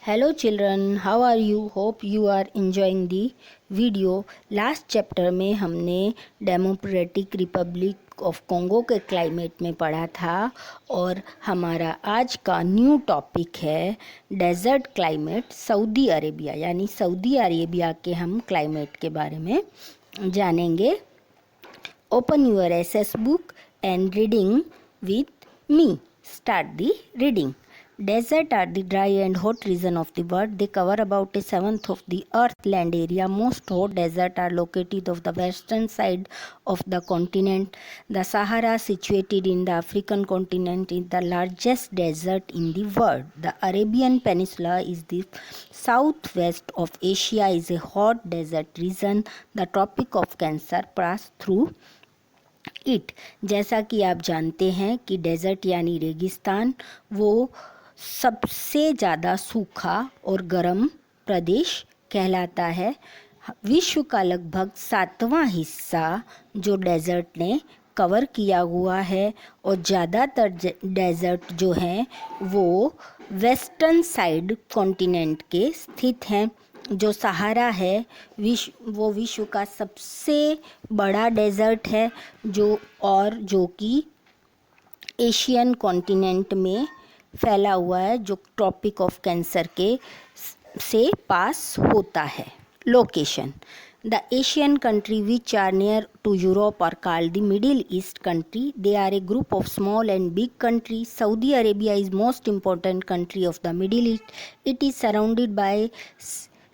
Hello children, how are you? Hope you are enjoying the video. Last chapter में हमने democratic Republic of Congo के climate में पढ़ा था और हमारा आज का न्यू टॉपिक है डेजर्ट क्लाइमेट सऊदी अरेबिया, यानी सऊदी अरेबिया के हम क्लाइमेट के बारे में जानेंगे. Open your SS book and reading with me. Start the reading. Desert are the dry and hot region of the world. They cover about a seventh of the earth land area. Most hot deserts are located on the western side of the continent. The Sahara, situated in the African continent, is the largest desert in the world. The Arabian Peninsula is the southwest of Asia, is a hot desert region. The Tropic of Cancer pass through it. जैसा कि आप जानते हैं कि desert यानी रेगिस्तान वो सबसे ज़्यादा सूखा और गर्म प्रदेश कहलाता है. विश्व का लगभग 7वां हिस्सा जो डेजर्ट ने कवर किया हुआ है और ज़्यादातर डेजर्ट जो हैं वो वेस्टर्न साइड कॉन्टिनेंट के स्थित हैं. जो सहारा है वो विश्व का सबसे बड़ा डेजर्ट है जो कि एशियन कॉन्टिनेंट में फैला हुआ है, जो ट्रॉपिक ऑफ कैंसर के से पास होता है. Location. The Asian countries which are near to Europe are called the Middle East country. They are a group of small and big countries. Saudi Arabia is most important country of the Middle East. It is surrounded by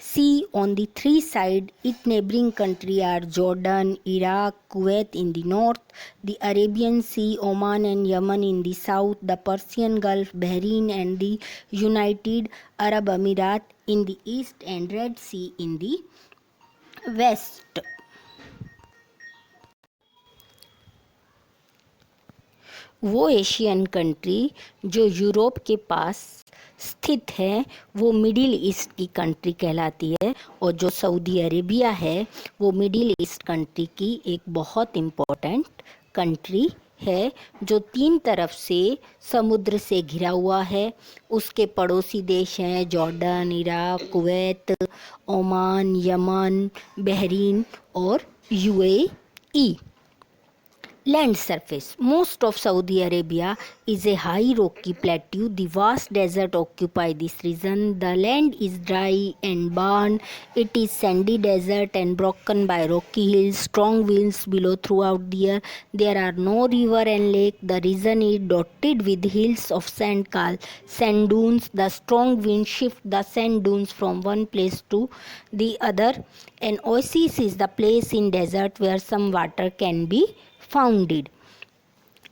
sea on the three sides. Its neighboring countries are Jordan, Iraq, Kuwait in the north, the Arabian Sea, Oman and Yemen in the south, the Persian Gulf, Bahrain and the United Arab Emirates in the east, and Red Sea in the west. वो Asian country जो Europe के पास स्थित है वो middle east की country कहलाती है, और जो सऊदी अरेबिया है वो मिडिल ईस्ट कंट्री की एक बहुत इम्पोर्टेंट कंट्री है जो तीन तरफ से समुद्र से घिरा हुआ है. उसके पड़ोसी देश हैं Jordan, Iraq, Kuwait, Oman, Yemen, Bahrain और UAE. Land surface. Most of Saudi Arabia is a high rocky plateau. The vast desert occupy this region. The land is dry and barren. It is sandy desert and broken by rocky hills. Strong winds blow throughout the year. There are no river and lake. The region is dotted with hills of sand called sand dunes. The strong wind shift the sand dunes from one place to the other. An oasis is the place in desert where some water can be founded.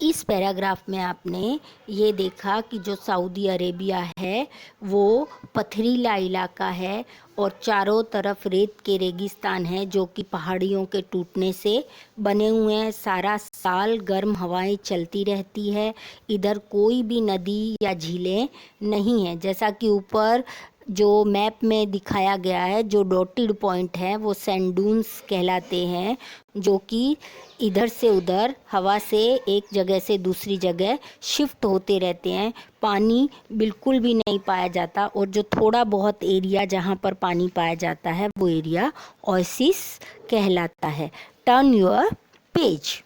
इस paragraph में आपने ये देखा कि जो Saudi Arabia है वो पथरीला इलाका है और चारों तरफ रेत के रेगिस्तान है जो कि पहाड़ियों के टूटने से बने हुए हैं. सारा साल गर्म हवाएं चलती रहती है. इधर कोई भी नदी या झीलें नहीं है. जैसा कि ऊपर जो मैप में दिखाया गया है, जो डॉटेड पॉइंट है वो सैंड डून्स कहलाते हैं, जो कि इधर से उधर हवा से एक जगह से दूसरी जगह शिफ्ट होते रहते हैं. पानी बिल्कुल भी नहीं पाया जाता और जो थोड़ा बहुत एरिया जहाँ पर पानी पाया जाता है वो एरिया ओएसिस कहलाता है. Turn your page.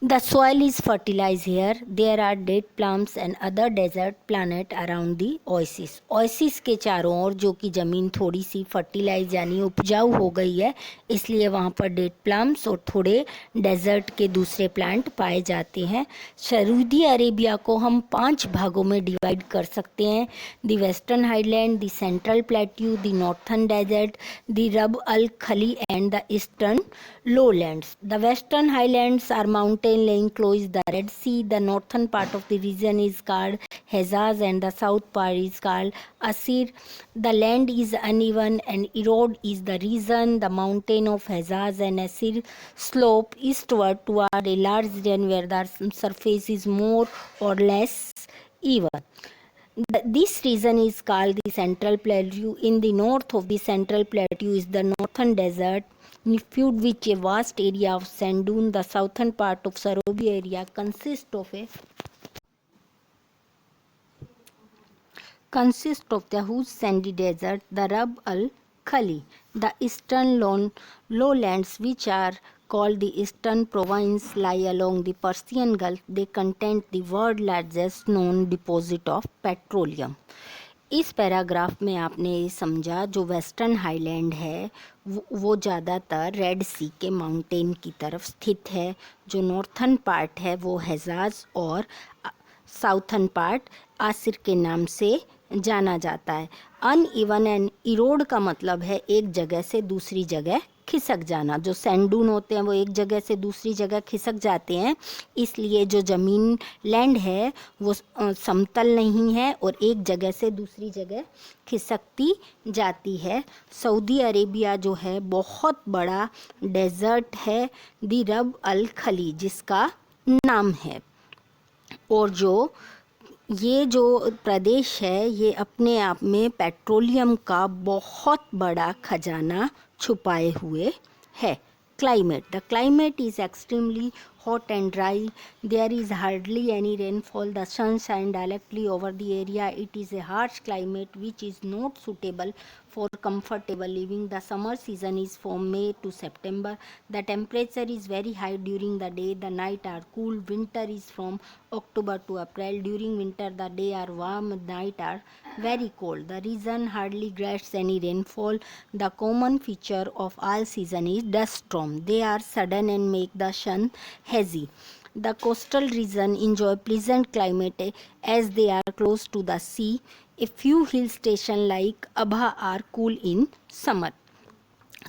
The soil is fertilized here. There are date palms and other desert planet around the oasis. Oasis के चारों ओर जो कि ज़मीन थोड़ी सी फर्टिलाइज यानी उपजाऊ हो गई है, इसलिए वहाँ पर डेट प्लाम्स और थोड़े डेजर्ट के दूसरे प्लांट पाए जाते हैं. सऊदी अरेबिया को हम 5 भागों में डिवाइड कर सकते हैं. The western highland, the central plateau, the northern desert, the Rub al Khali and the eastern lowlands. The western highlands are mountain laying close the Red Sea. The northern part of the region is called Hejaz and the south part is called Asir. The land is uneven and erode is the region. The mountain of Hejaz and Asir slope eastward toward a large region where the surface is more or less even. This region is called the Central Plateau. In the north of the Central Plateau is the Northern Desert, filled with a vast area of sand dune. The southern part of Saudi area consists consists of the huge sandy desert, the Rab al Khali, the eastern lowlands, which are called the Eastern Province, lie along the Persian Gulf. They contain the world's largest known deposit of petroleum. इस paragraph में आपने ये समझा जो western highland है वो ज़्यादातर red सी के माउंटेन की तरफ स्थित है। जो नॉर्थन पार्ट है वो हेजाज और साउथन पार्ट आसिर के नाम से जाना जाता है। अनइवन एंड इरोड का मतलब है एक जगह से दूसरी जगह खिसक जाना। जो सैंडून होते हैं वो एक जगह से दूसरी जगह खिसक जाते हैं, इसलिए जो ज़मीन लैंड है वो समतल नहीं है और एक जगह से दूसरी जगह खिसकती जाती है। सऊदी अरेबिया जो है बहुत बड़ा डेजर्ट है, दी रब अल खली जिसका नाम है। और ये जो प्रदेश है ये अपने आप में पेट्रोलियम का बहुत बड़ा खजाना छुपाए हुए है। Climate. The climate is extremely hot and dry. There is hardly any rainfall. The sun shines directly over the area. It is a harsh climate which is not suitable for comfortable living. The summer season is from May to September. The temperature is very high during the day. The night are cool. Winter is from October to April. During winter the day are warm. Night are very cold. The region hardly gets any rainfall. The common feature of all season is dust storm. They are sudden and make the sun hazy. The coastal region enjoy pleasant climate as they are close to the sea. A few hill stations like Abha are cool in summer.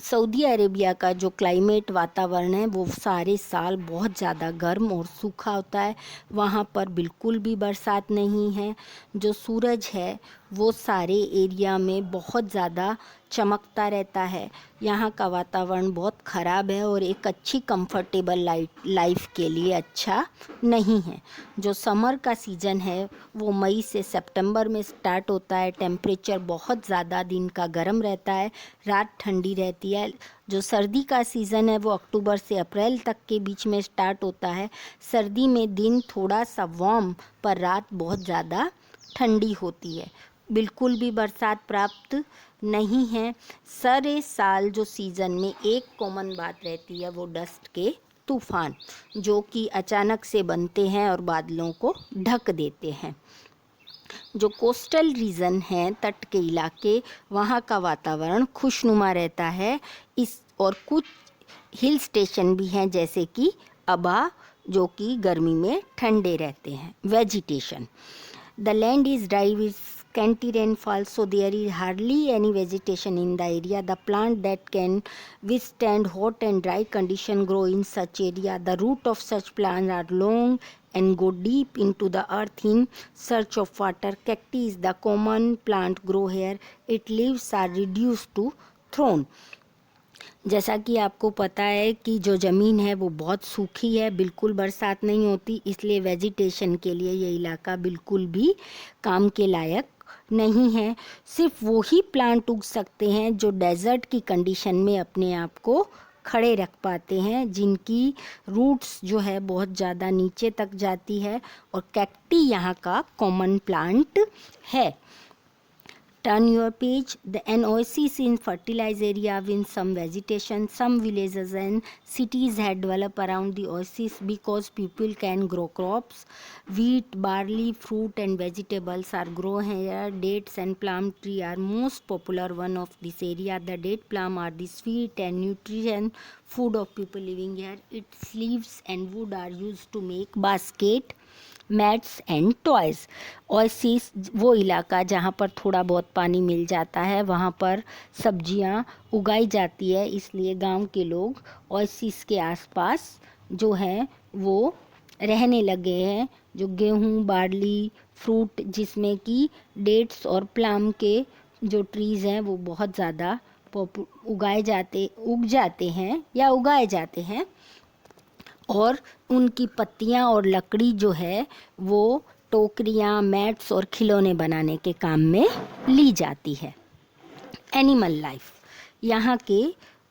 Saudi Arabia का जो climate वातावरण है वो सारे साल बहुत ज़्यादा गर्म और सूखा होता है। वहाँ पर बिल्कुल भी बरसात नहीं है। जो सूरज है वो सारे एरिया में बहुत ज़्यादा चमकता रहता है। यहाँ का वातावरण बहुत ख़राब है और एक अच्छी कंफर्टेबल लाइफ के लिए अच्छा नहीं है। जो समर का सीज़न है वो मई से सितंबर में स्टार्ट होता है। टेम्परेचर बहुत ज़्यादा दिन का गर्म रहता है, रात ठंडी रहती है। जो सर्दी का सीज़न है वो अक्टूबर से अप्रैल तक के बीच में स्टार्ट होता है। सर्दी में दिन थोड़ा सा वार्म पर रात बहुत ज़्यादा ठंडी होती है। बिल्कुल भी बरसात प्राप्त नहीं है। सारे साल जो सीज़न में एक कॉमन बात रहती है वो डस्ट के तूफ़ान जो कि अचानक से बनते हैं और बादलों को ढक देते हैं। जो कोस्टल रीजन हैं, तट के इलाके, वहाँ का वातावरण खुशनुमा रहता है। और कुछ हिल स्टेशन भी हैं जैसे कि अबा जो कि गर्मी में ठंडे रहते हैं। Vegetation, the land is dry with scanty rainfall, so there is hardly any vegetation in the area. The plant that can withstand hot and dry condition grow in such area. The root of such plants are long and go deep into the earth in search of water. Cacti is the common plant grow here. Its leaves are reduced to thorn. जैसा कि आपको पता है कि जो ज़मीन है वो बहुत सूखी है, बिल्कुल बरसात नहीं होती, इसलिए वेजिटेशन के लिए ये इलाका बिल्कुल भी काम के लायक नहीं है। सिर्फ वो ही प्लांट उग सकते हैं जो डेजर्ट की कंडीशन में अपने आप को खड़े रख पाते हैं, जिनकी रूट्स जो है बहुत ज़्यादा नीचे तक जाती है। और कैक्टी यहाँ का कॉमन प्लांट है। Turn your page. An oasis in fertilized area with some vegetation. Some villages and cities had developed around the oasis because people can grow crops. Wheat, barley, fruit and vegetables are grown here. Dates and plum tree are most popular one of this area. The date plum are the sweet and nutritious food of people living here. Its leaves and wood are used to make basket, mats and toys. Oasis वो इलाका जहाँ पर थोड़ा बहुत पानी मिल जाता है, वहाँ पर सब्जियाँ उगाई जाती है, इसलिए गांव के लोग ओएसिस के आसपास जो हैं वो रहने लगे हैं। जो गेहूँ, बार्ली, फ्रूट जिसमें कि डेट्स और प्लम के जो ट्रीज़ हैं वो बहुत ज़्यादा उगाए जाते हैं और उनकी पत्तियां और लकड़ी जो है वो टोकरियां, मैट्स और खिलौने बनाने के काम में ली जाती है। एनिमल लाइफ, यहाँ के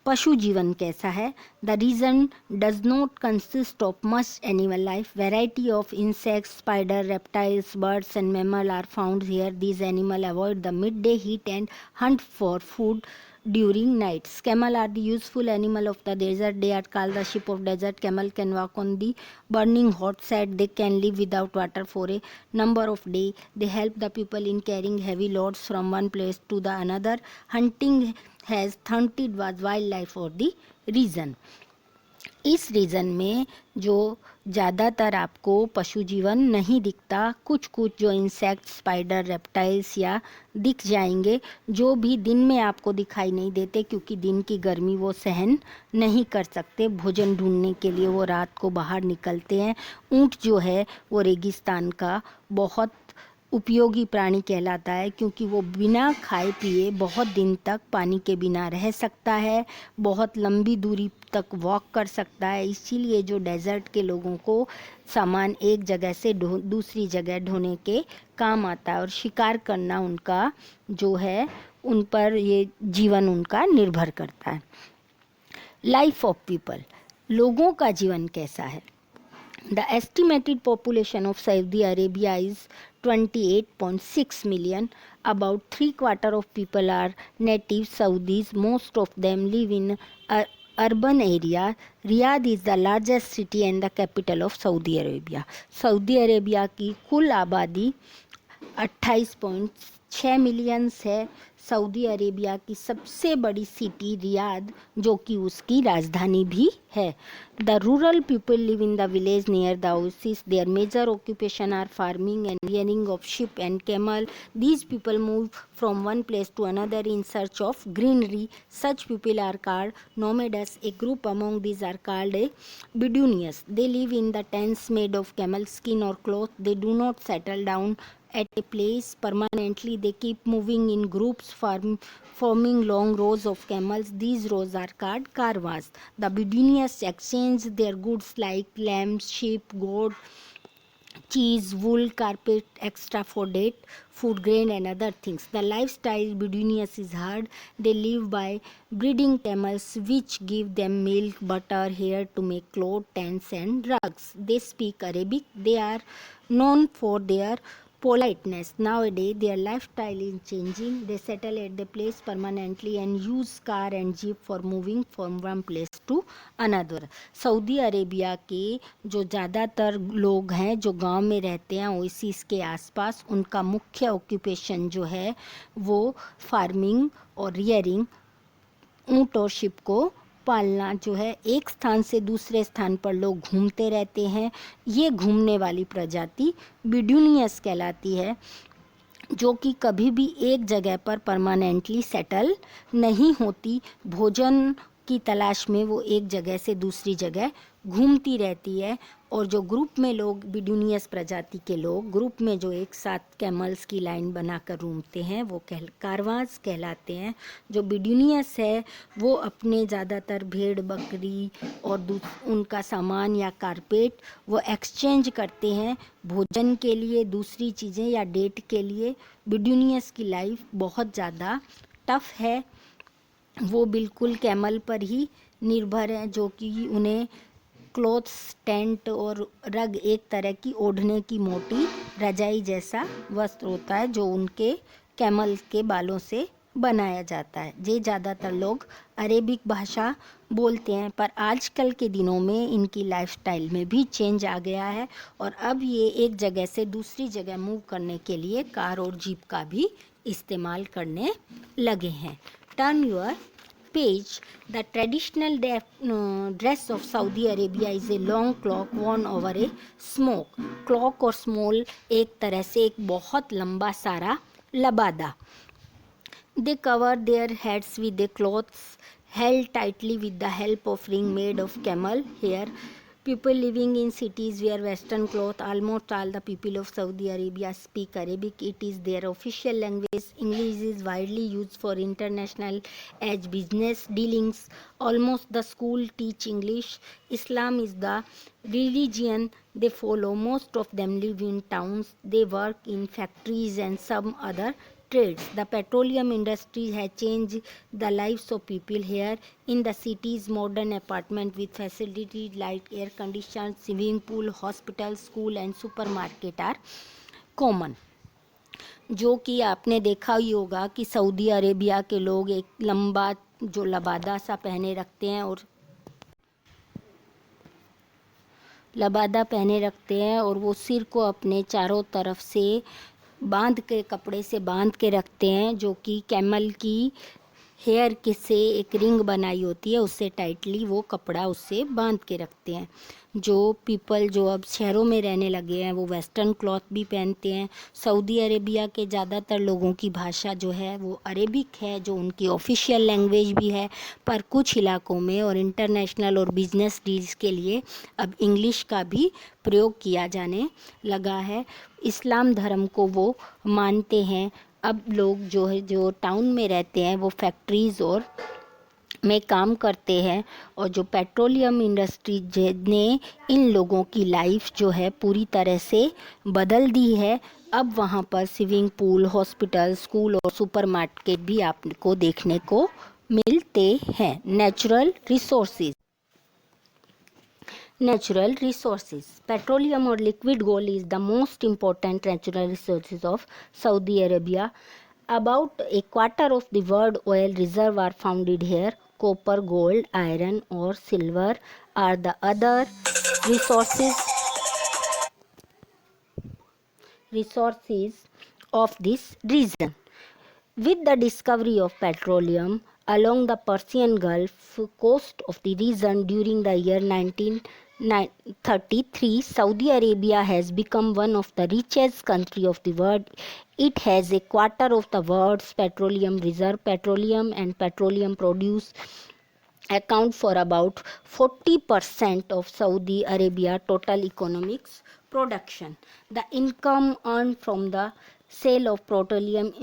पशु जीवन कैसा है? The region does not consist of much animal life. Variety of insects, spider, reptiles, birds and mammals are found here. These animals avoid the midday heat and hunt for food during nights. Camel are the useful animal of the desert. They are called the sheep of desert. Camel can walk on the burning hot sand. They can live without water for a number of days. They help the people in carrying heavy loads from one place to the another. Hunting has hunted was wildlife for the region. इस reason में जो ज़्यादातर आपको पशु जीवन नहीं दिखता, कुछ कुछ जो इंसेक्ट, स्पाइडर, रेप्टाइल्स या दिख जाएंगे, जो भी दिन में आपको दिखाई नहीं देते क्योंकि दिन की गर्मी वो सहन नहीं कर सकते। भोजन ढूंढने के लिए वो रात को बाहर निकलते हैं। ऊंट जो है वो रेगिस्तान का बहुत उपयोगी प्राणी कहलाता है क्योंकि वो बिना खाए पिए बहुत दिन तक पानी के बिना रह सकता है, बहुत लंबी दूरी तक वॉक कर सकता है। इसीलिए जो डेजर्ट के लोगों को सामान एक जगह से दूसरी जगह ढोने के काम आता है और शिकार करना उनका जो है, उन पर ये जीवन उनका निर्भर करता है। लाइफ ऑफ पीपल, लोगों का जीवन कैसा है? The estimated population of Saudi Arabia is 28.6 million. About 3/4 of people are native Saudis. Most of them live in urban area. Riyadh is the largest city and the capital of Saudi Arabia. Saudi Arabia की कुल आबादी 28.6 million है। Saudi Arabia की सबसे बड़ी city Riyadh, जो कि उसकी राजधानी भी है। The rural people live in the village near the oasis. Their major occupation are farming and rearing of sheep and camel. These people move from one place to another in search of greenery. Such people are called nomads. A group among these are called a Bedouins. They live in the tents made of camel skin or cloth. They do not settle down at a place permanently. They keep moving in groups, forming long rows of camels. These rows are called caravans. The Bedouins exchange their goods like lambs, sheep, goat, cheese, wool, carpet, extra for date, food grain and other things. The lifestyle Bedouins is hard. They live by breeding camels, which give them milk, butter, hair to make clothes, tents and rugs. They speak Arabic. They are known for their politeness. Nowadays their lifestyle is changing. They settle at the place permanently and use car and jeep for moving from one place to another. Saudi Arabia के जो ज़्यादातर लोग हैं जो गांव में रहते हैं ओएसिस के आसपास, उनका मुख्य ऑक्यूपेशन जो है वो फार्मिंग और रियरिंग, ऊँट और शिप को पालना जो है। एक स्थान से दूसरे स्थान पर लोग घूमते रहते हैं। ये घूमने वाली प्रजाति बिडूनियस कहलाती है, जो कि कभी भी एक जगह पर परमानेंटली सेटल नहीं होती। भोजन की तलाश में वो एक जगह से दूसरी जगह घूमती रहती है। और जो ग्रुप में लोग, बिडूनियस प्रजाति के लोग ग्रुप में जो एक साथ कैमल्स की लाइन बनाकर घूमते हैं वो कारवांस कहलाते हैं। जो बिडूनियस है वो अपने ज़्यादातर भेड़, बकरी और उनका सामान या कारपेट वो एक्सचेंज करते हैं भोजन के लिए, दूसरी चीज़ें या डेट के लिए। बिडूनियस की लाइफ बहुत ज़्यादा टफ है। वो बिल्कुल कैमल पर ही निर्भर हैं, जो कि उन्हें क्लोथ्स, टेंट और रग, एक तरह की ओढ़ने की मोटी रजाई जैसा वस्त्र होता है जो उनके कैमल के बालों से बनाया जाता है। ये ज़्यादातर लोग अरेबिक भाषा बोलते हैं, पर आजकल के दिनों में इनकी लाइफस्टाइल में भी चेंज आ गया है और अब ये एक जगह से दूसरी जगह मूव करने के लिए कार और जीप का भी इस्तेमाल करने लगे हैं। Turn your page. The traditional dress of Saudi Arabia is a long cloak worn over a smoke. Cloak और small एक तरह से एक बहुत लंबा सारा लबादा। They cover their heads with the cloths held tightly with the help of ring made of camel hair. People living in cities wear western cloth. Almost all the people of Saudi Arabia speak Arabic. It is their official language. English is widely used for international as business dealings. Almost the school teach English. Islam is the religion they follow. Most of them live in towns. They work in factories and some other trades. The petroleum industry has changed the lives of people here. In the cities, modern apartment with facilities like air conditioned, swimming pool, hospital, school and supermarket are common. जो कि आपने देखा ही होगा कि Saudi Arabia के लोग एक लंबा जो लबादा सा पहने रखते हैं और वो सिर को अपने चारों तरफ से कपड़े से बांध के रखते हैं, जो कि कैमल की हेयर के से एक रिंग बनाई होती है, उससे टाइटली वो कपड़ा उससे बांध के रखते हैं। जो पीपल जो अब शहरों में रहने लगे हैं वो वेस्टर्न क्लॉथ भी पहनते हैं। सऊदी अरेबिया के ज़्यादातर लोगों की भाषा जो है वो अरेबिक है, जो उनकी ऑफिशियल लैंग्वेज भी है, पर कुछ इलाकों में और इंटरनेशनल और बिजनेस डील्स के लिए अब इंग्लिश का भी प्रयोग किया जाने लगा है। इस्लाम धर्म को वो मानते हैं। अब लोग जो टाउन में रहते हैं वो फैक्ट्रीज़ और में काम करते हैं, और जो पेट्रोलियम इंडस्ट्री ने इन लोगों की लाइफ जो है पूरी तरह से बदल दी है। अब वहाँ पर स्विमिंग पूल, हॉस्पिटल, स्कूल और सुपरमार्केट भी आपको देखने को मिलते हैं। Natural resources. Petroleum or liquid gold is the most important natural resources of Saudi Arabia. About a quarter of the world oil reserve are found here. Copper, gold, iron or silver are the other resources of this region. With the discovery of petroleum along the Persian Gulf coast of the region during the year 1933, Saudi Arabia has become one of the richest countries of the world. It has a quarter of the world's petroleum reserve. Petroleum and petroleum produce account for about 40% of Saudi Arabia total economic production. The income earned from the sale of petroleum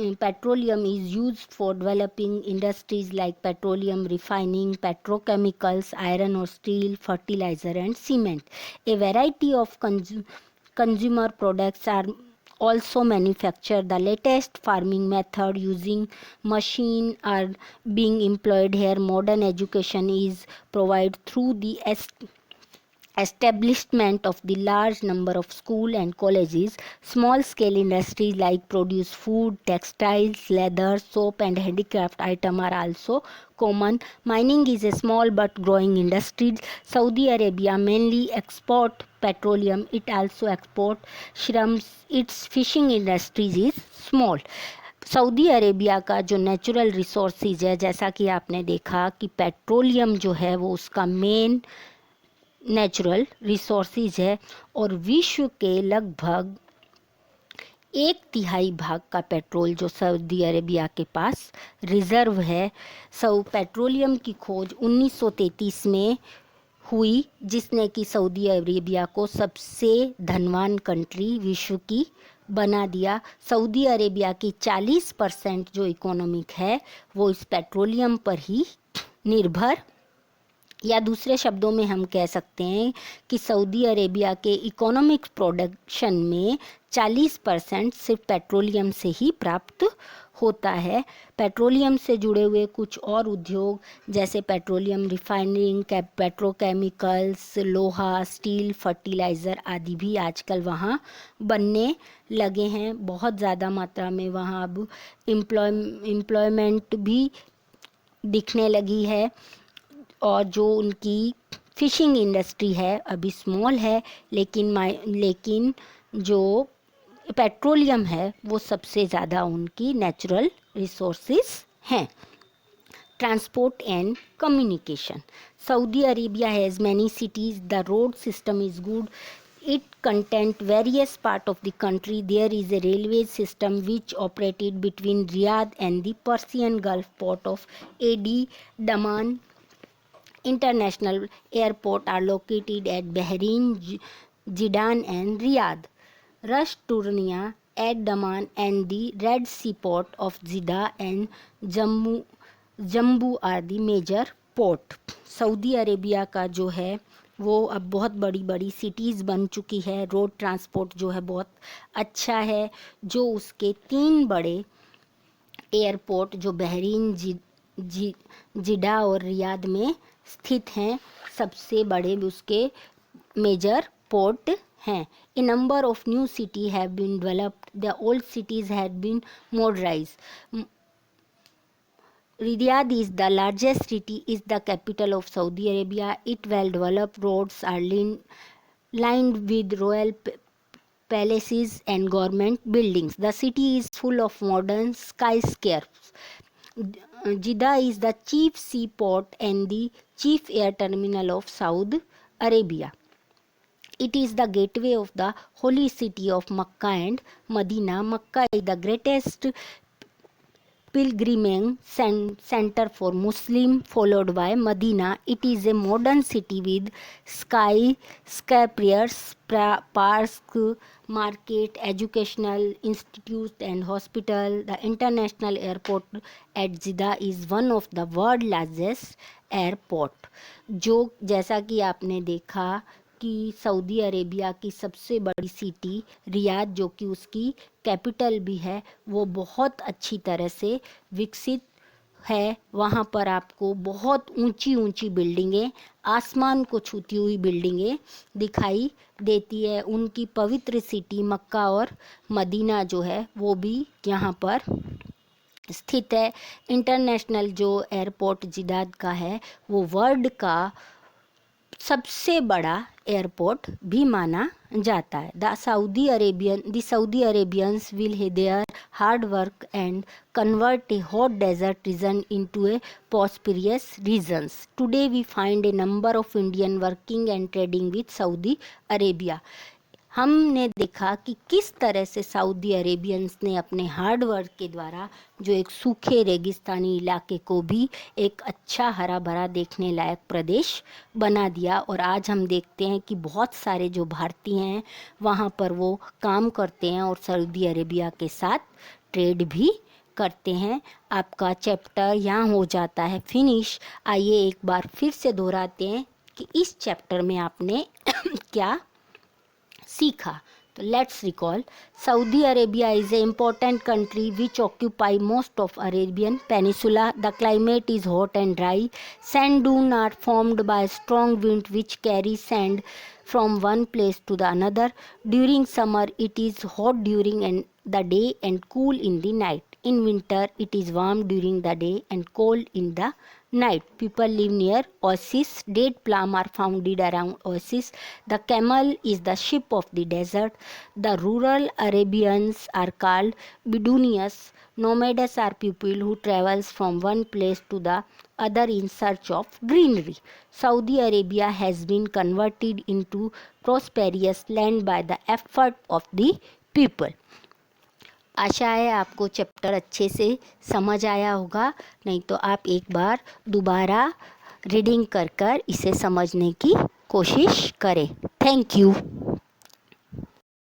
is used for developing industries like petroleum refining, petrochemicals, iron or steel, fertilizer and cement. A variety of consumer products are also manufactured. The latest farming method using machine are being employed here. Modern education is provided through the establishment of the large number of schools and colleges. Small scale industries like produce food, textiles, leather, soap and handicraft items are also common. Mining is a small but growing industry. Saudi Arabia mainly export petroleum. It also export shrimps. Its fishing industries is small. Saudi Arabia का जो natural resources है, जैसा कि आपने देखा कि petroleum जो है वो उसका मेन नेचुरल रिसोर्सेज है, और विश्व के लगभग 1/3 भाग का पेट्रोल जो सऊदी अरेबिया के पास रिजर्व है। पेट्रोलियम की खोज 1933 में हुई, जिसने कि सऊदी अरेबिया को सबसे धनवान कंट्री विश्व की बना दिया। सऊदी अरेबिया की 40% जो इकोनॉमिक है वो इस पेट्रोलियम पर ही निर्भर, या दूसरे शब्दों में हम कह सकते हैं कि सऊदी अरेबिया के इकोनॉमिक प्रोडक्शन में 40% सिर्फ पेट्रोलियम से ही प्राप्त होता है। पेट्रोलियम से जुड़े हुए कुछ और उद्योग जैसे पेट्रोलियम रिफाइनिंग, पेट्रोकेमिकल्स, लोहा, स्टील, फर्टिलाइज़र आदि भी आजकल वहाँ बनने लगे हैं। बहुत ज़्यादा मात्रा में वहाँ अब एम्प्लॉयमेंट भी दिखने लगी है, और जो उनकी फिशिंग इंडस्ट्री है अभी स्मॉल है, लेकिन जो पेट्रोलियम है वो सबसे ज़्यादा उनकी नेचुरल रिसोर्सेज हैं। Transport and communication. Saudi Arabia has many cities. The road system is good. It contains various parts of the country. There is a railway system which operated between Riyadh and the Persian Gulf port of Ad Daman. International airports are located at Bahrain, Jeddah and Riyadh. Ras Turnia at Daman and the Red Sea port of Jeddah and Yanbu are the major port. Saudi Arabia का जो है वो अब बहुत बड़ी बड़ी cities बन चुकी है। रोड ट्रांसपोर्ट जो है बहुत अच्छा है। जो उसके 3 बड़े एयरपोर्ट जो बहरीन, जिदा और रियाद में स्थित हैं, सबसे बड़े उसके मेजर पोर्ट हैं. A number of new cities have been developed. The old cities had been modernized. Riyadh is the largest city, is the capital of Saudi Arabia. Its well-developed roads are lined with royal palaces and government buildings. The city is full of modern skyscrapers. Jeddah is the chief seaport and the chief air terminal of Saudi Arabia. It is the gateway of the holy city of Makkah and Medina. Makkah is the greatest pilgrimage center for Muslims, followed by Medina. It is a modern city with skyscrapers, parks, market, educational institutes and hospital. The international airport at Jeddah is one of the world's largest airport. जो जैसा कि आपने देखा कि Saudi Arabia की सबसे बड़ी city Riyadh, जो कि उसकी कैपिटल भी है, वो बहुत अच्छी तरह से विकसित है. वहाँ पर आपको बहुत ऊंची ऊंची बिल्डिंगें, आसमान को छूती हुई बिल्डिंगें दिखाई देती है. उनकी पवित्र सिटी मक्का और मदीना जो है वो भी यहाँ पर स्थित है. इंटरनेशनल जो एयरपोर्ट जिदाद का है वो वर्ल्ड का सबसे बड़ा एयरपोर्ट भी माना जाता है. The Saudi Arabians will their hard work and convert a hot desert region into a prosperous region. Today we find a number of Indian working and trading with Saudi Arabia. हमने देखा कि किस तरह से सऊदी अरेबियंस ने अपने hard work के द्वारा जो एक सूखे रेगिस्तानी इलाके को भी एक अच्छा हरा भरा देखने लायक प्रदेश बना दिया. और आज हम देखते हैं कि बहुत सारे जो भारतीय हैं वहाँ पर वो काम करते हैं और सऊदी अरेबिया के साथ ट्रेड भी करते हैं. आपका चैप्टर यहाँ हो जाता है फिनिश. आइए एक बार फिर से दोहराते हैं कि इस चैप्टर में आपने क्या सीखा. तो let's recall. Saudi Arabia is an important country which occupies most of Arabian Peninsula. The climate is hot and dry. Sand dunes are formed by strong wind which carry sand from one place to the another. During summer it is hot during the day and cool in the night. In winter it is warm during the day and cold in the night. People live near oases. Date palms are found around oases. The camel is the sheep of the desert. The rural Arabians are called Bedouins. Nomads are people who travels from one place to the other in search of greenery. Saudi Arabia has been converted into prosperous land by the effort of the people. आशा है आपको chapter अच्छे से समझ आया होगा. नहीं तो आप एक बार दोबारा रीडिंग कर इसे समझने की कोशिश करें. Thank you.